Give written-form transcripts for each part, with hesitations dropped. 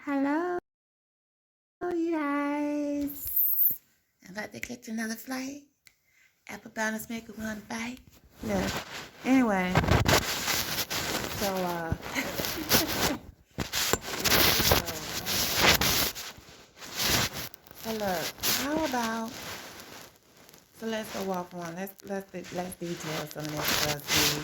Hello, you guys. I'm about to catch another flight. Apple bonus make it one bite. Yeah. Anyway, so so look, how about let's go off one. Let's detail some of this stuff. See,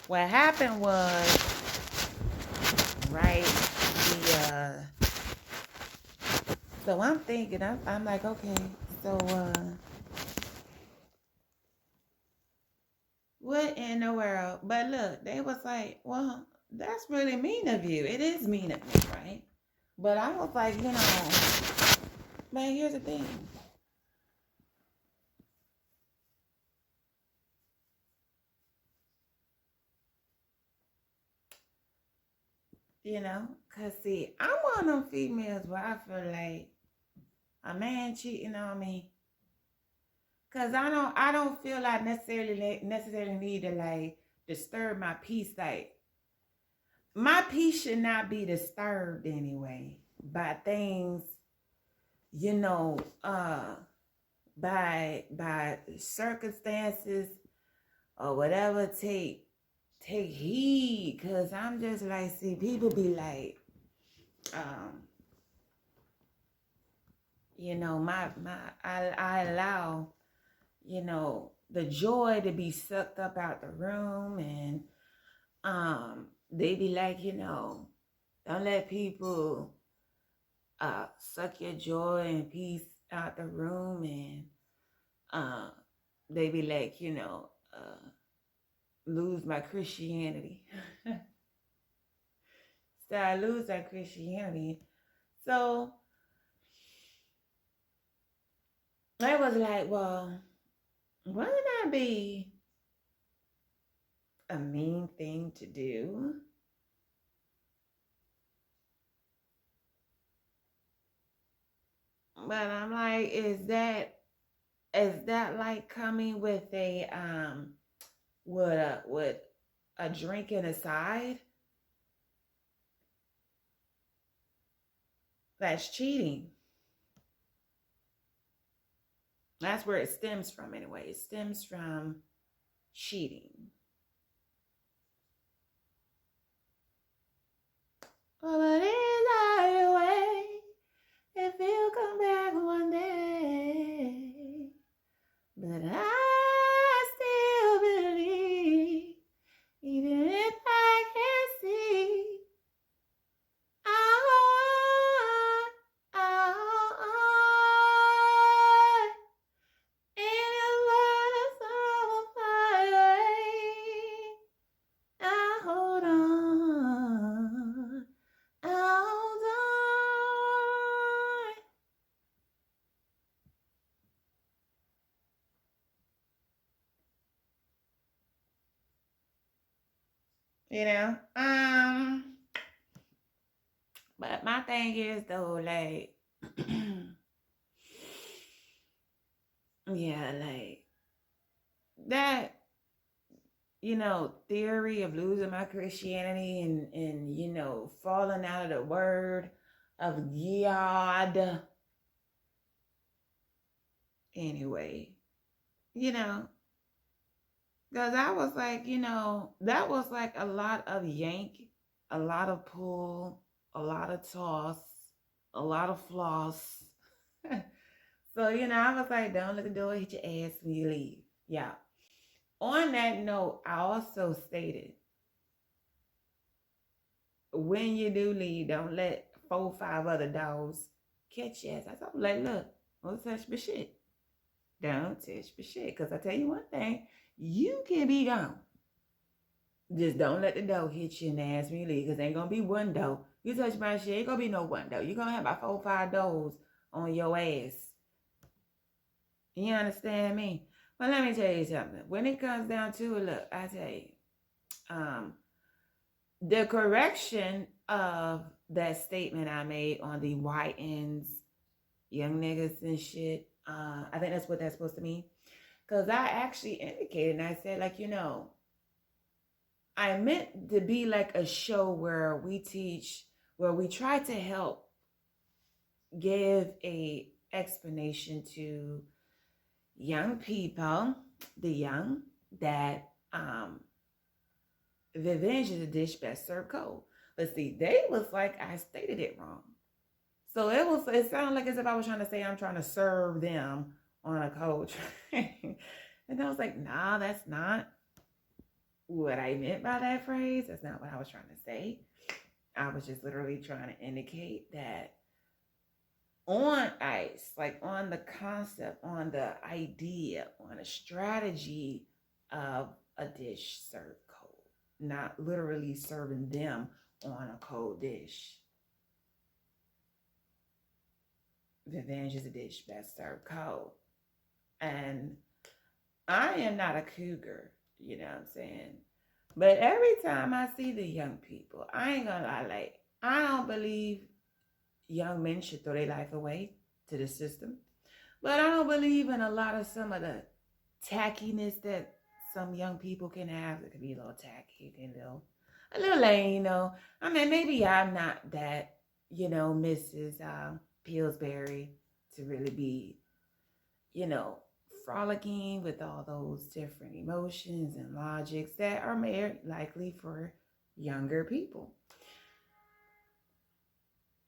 what happened was right. The so I'm thinking, I'm like, okay, so what in the world? But look, they was like, well, that's really mean of you. It is mean of me, right? But I was like, man, here's the thing. Cause see, I'm one of them females where I feel like a man cheating on me. Cause I don't feel like necessarily need to like disturb my peace. Like my peace should not be disturbed anyway by things, you know, by circumstances or whatever. Take heed, cause I'm just like, see, people be like, um, I allow, the joy to be sucked up out the room, and they be like, don't let people suck your joy and peace out the room, and uh they be like, lose my Christianity. So I lose that Christianity. So I was like, well, wouldn't that be a mean thing to do? But I'm like, is that like coming with a with a drink and a side? That's cheating. That's where it stems from anyway. It stems from cheating. Oh, but is that way if you come back one day? But I still believe, even if I can't see. I, I, in your words of fire, I hold on, I hold on. You know, but my thing is though, like, yeah, like that, theory of losing my Christianity and falling out of the word of God. Anyway, you know, because I was like, that was like a lot of yank, a lot of pull, a lot of toss, a lot of floss. So, I was like, don't let the door hit your ass when you leave. Yeah. On that note, I also stated, when you do leave, don't let 4 or 5 other dogs catch your ass. I told them, like, look, don't touch my shit. Don't touch my shit. Because I tell you one thing, you can be gone. Just don't let the door hit you in the ass when you leave. Because ain't going to be one door. You touch my shit, ain't going to be no one door. You're going to have about 4 or 5 doors on your ass. You understand me? Well, let me tell you something. When it comes down to it, look, I tell you, the correction of that statement I made on the YNs, young niggas and shit, I think that's what that's supposed to mean. Because I actually indicated and I said, like, I meant to be like a show where we teach, where we try to help give a explanation to young people, the young, that revenge is a dish best served cold. But see, they was like I stated it wrong. So it sounded like as if I was trying to say I'm trying to serve them on a cold train. And I was like, nah, that's not what I meant by that phrase. That's not what I was trying to say. I was just literally trying to indicate that on ice, like on the concept, on the idea, on a strategy of a dish served cold, not literally serving them on a cold dish. Revenge is a dish best served cold. And I am not a cougar, you know what I'm saying? But every time I see the young people, I ain't gonna lie, like, I don't believe young men should throw their life away to the system. But I don't believe in a lot of some of the tackiness that some young people can have. It can be a little tacky, a little lame, you know. I mean, maybe I'm not that, Mrs. Pillsbury to really be, frolicking with all those different emotions and logics that are more likely for younger people.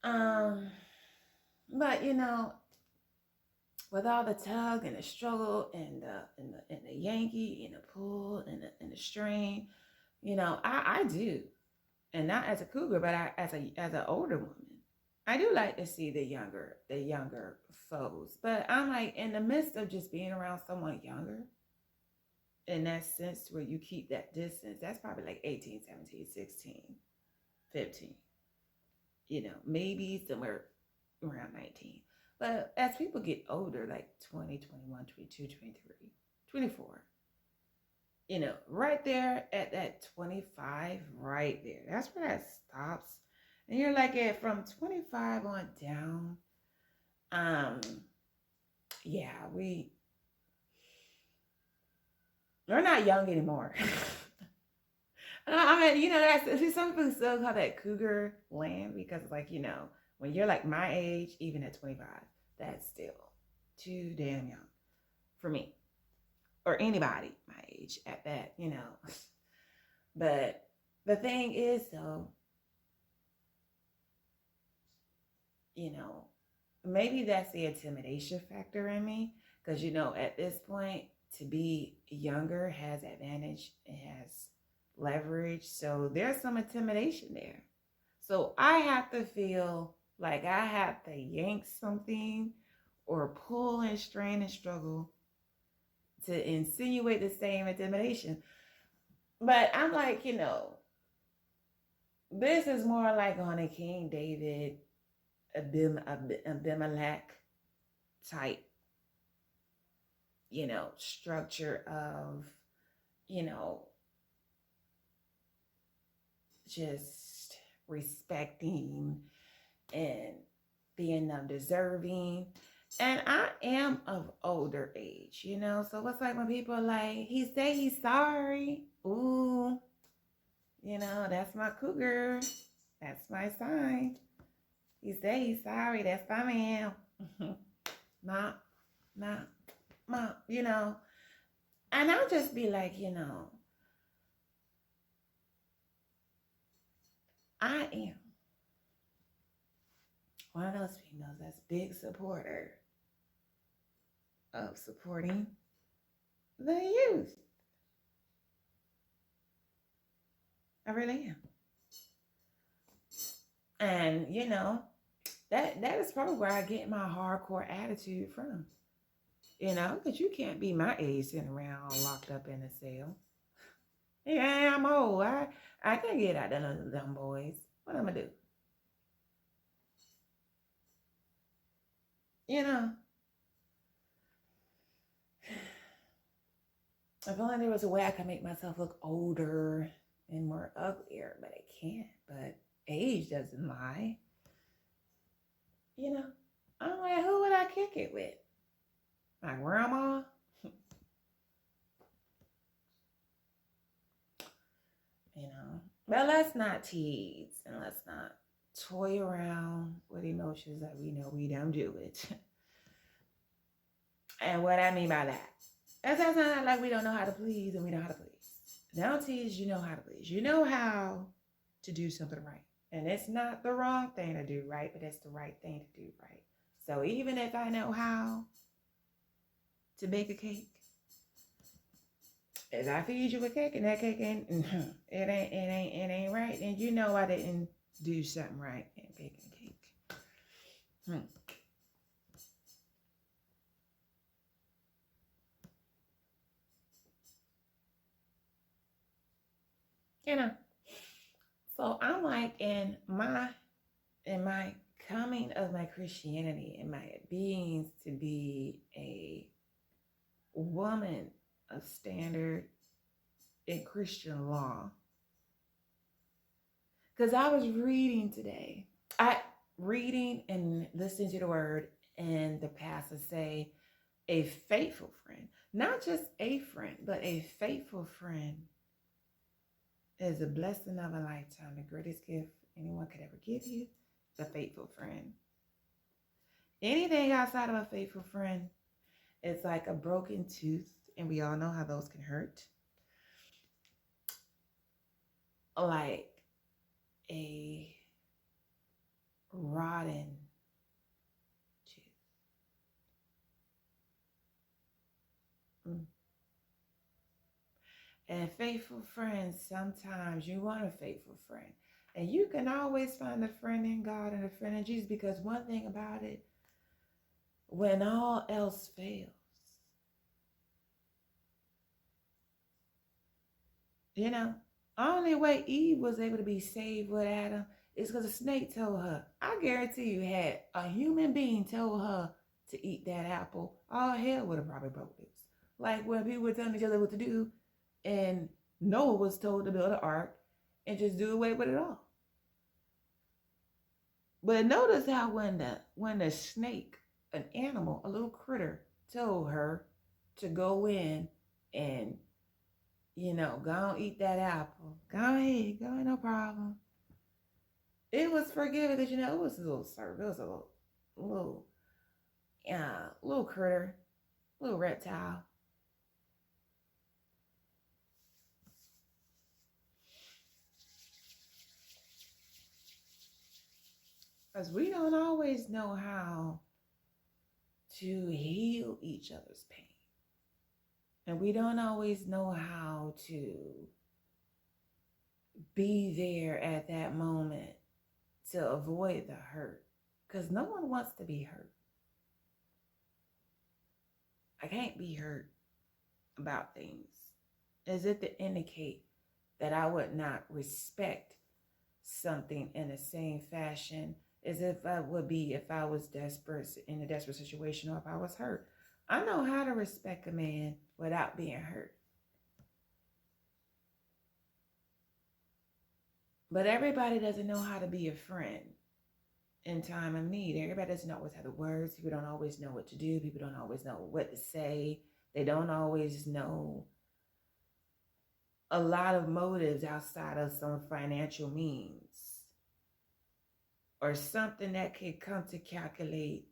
But with all the tug and the struggle and the Yankee and the pull and the strain, I do, and not as a cougar, but as an older woman, I do like to see the younger foes. But I'm like, in the midst of just being around someone younger, in that sense where you keep that distance, that's probably like 18, 17, 16, 15, maybe somewhere around 19. But as people get older, like 20, 21, 22, 23, 24, right there at that 25, right there, that's where that stops. And you're like from 25 on down, yeah, we're not young anymore. I mean, that's some people still call that cougar land because, like, when you're like my age, even at 25, that's still too damn young for me or anybody my age at that. But the thing is, though, maybe that's the intimidation factor in me because, at this point, to be younger has advantage, it has leverage. So there's some intimidation there. So I have to feel like I have to yank something or pull and strain and struggle to insinuate the same intimidation. But I'm like, this is more like on a King David, Abimelech type, structure of, just respecting and being undeserving. And I am of older age, so it's like when people are like, he say he's sorry. Ooh, that's my cougar. That's my sign. He say he's sorry. That's my man. Nah, And I'll just be like, I am one of those females that's big supporter of supporting the youth. I really am. And that is probably where I get my hardcore attitude from. Because you can't be my age sitting around all locked up in a cell. Yeah, I'm old. I can't get out of those dumb boys. What I'm gonna do? If only there was a way I could make myself look older and more uglier, but I can't. But age doesn't lie. I'm like, who would I kick it with? My grandma? But let's not tease and let's not toy around with emotions that we know we don't do it. And what I mean by that, that's not like we don't know how to please and we know how to please. Reality is you know how to please. You know how to do something right. And it's not the wrong thing to do right, but it's the right thing to do right. So even if I know how to bake a cake, if I feed you a cake and that cake ain't it ain't right, then you know I didn't do something right in baking a cake. You know. So I'm like in my coming of my Christianity and my being to be a woman of standard in Christian law. Because I was reading today. I reading and listening to the word and the pastor say a faithful friend. Not just a friend, but a faithful friend is a blessing of a lifetime. The greatest gift anyone could ever give you, the faithful friend. Anything outside of a faithful friend is like a broken tooth, and we all know how those can hurt. Like a rotten tooth. And faithful friends, sometimes you want a faithful friend. And you can always find a friend in God and a friend in Jesus, because one thing about it, when all else fails, you know, only way Eve was able to be saved with Adam is because a snake told her. I guarantee you, had a human being told her to eat that apple, all hell would have probably broke loose. Like when people were telling each other what to do, and Noah was told to build an ark and just do away with it all. But notice how when the snake, an animal, a little critter, told her to go in and, go and eat that apple. Go ahead, no problem. It was forgiven because, it was a little serve. It was a little critter, little reptile. Because we don't always know how to heal each other's pain. And we don't always know how to be there at that moment to avoid the hurt. Because no one wants to be hurt. I can't be hurt about things as if to indicate that I would not respect something in the same fashion as if I would be if I was desperate, in a desperate situation, or if I was hurt. I know how to respect a man without being hurt. But everybody doesn't know how to be a friend in time of need. Everybody doesn't always have the words. People don't always know what to do. People don't always know what to say. They don't always know a lot of motives outside of some financial means or something that could come to calculate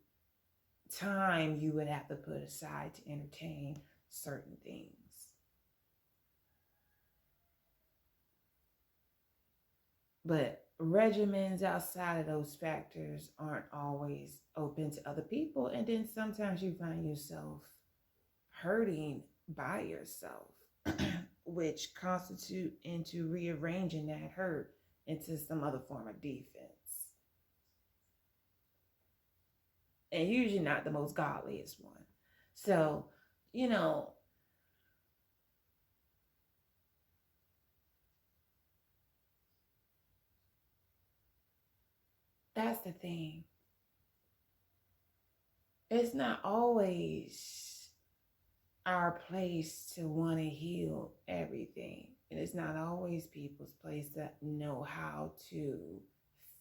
time you would have to put aside to entertain certain things. But regimens outside of those factors aren't always open to other people. And then sometimes you find yourself hurting by yourself, which constitute into rearranging that hurt into some other form of defense. And usually not the most godliest one. So, that's the thing. It's not always our place to want to heal everything. And it's not always people's place that know how to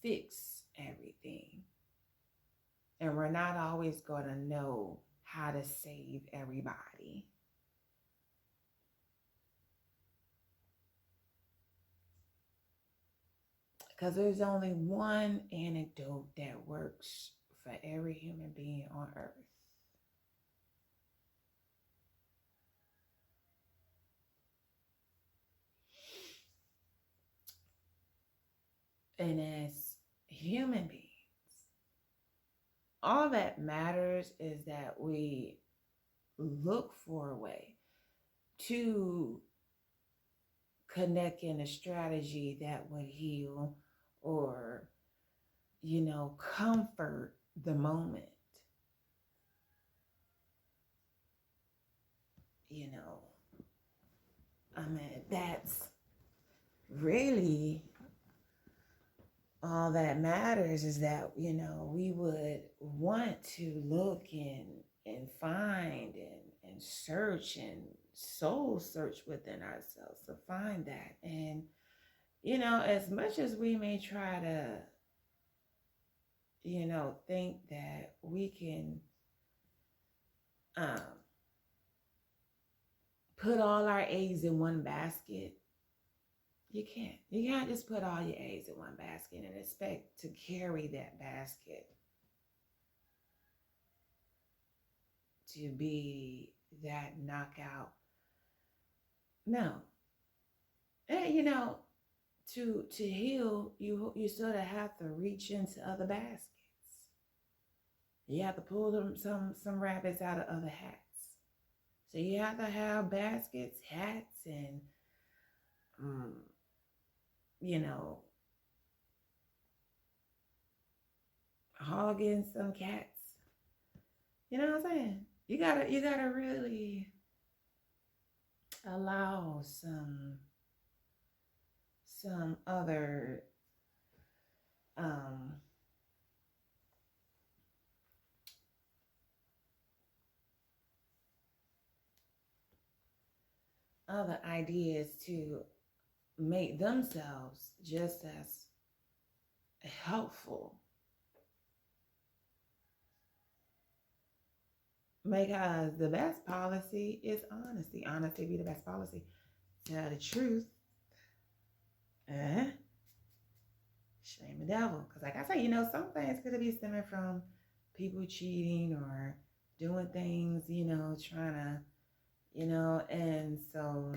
fix everything. And we're not always going to know how to save everybody. Because there's only one antidote that works for every human being on earth. And as human beings, all that matters is that we look for a way to connect in a strategy that would heal or, comfort the moment. That's really all that matters, is that, we would want to look and find and search and soul search within ourselves to find that. And, as much as we may try to, think that we can put all our eggs in one basket, you can't. You can't just put all your eggs in one basket and expect to carry that basket to be that knockout. No. And to heal, you sort of have to reach into other baskets. You have to pull some rabbits out of other hats. So you have to have baskets, hats, and hogging some cats. You know what I'm saying? You gotta really allow some other other ideas to make themselves just as helpful. Because the best policy is honesty. Honesty be the best policy. Tell the truth. Shame the devil. Because like I say, some things could be stemming from people cheating or doing things, trying to, and so,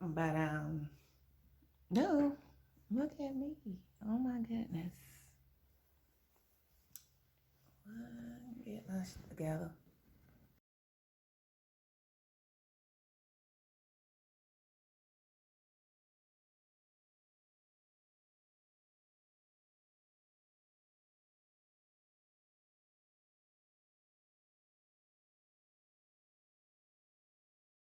but no, look at me. Oh my goodness. Get us together.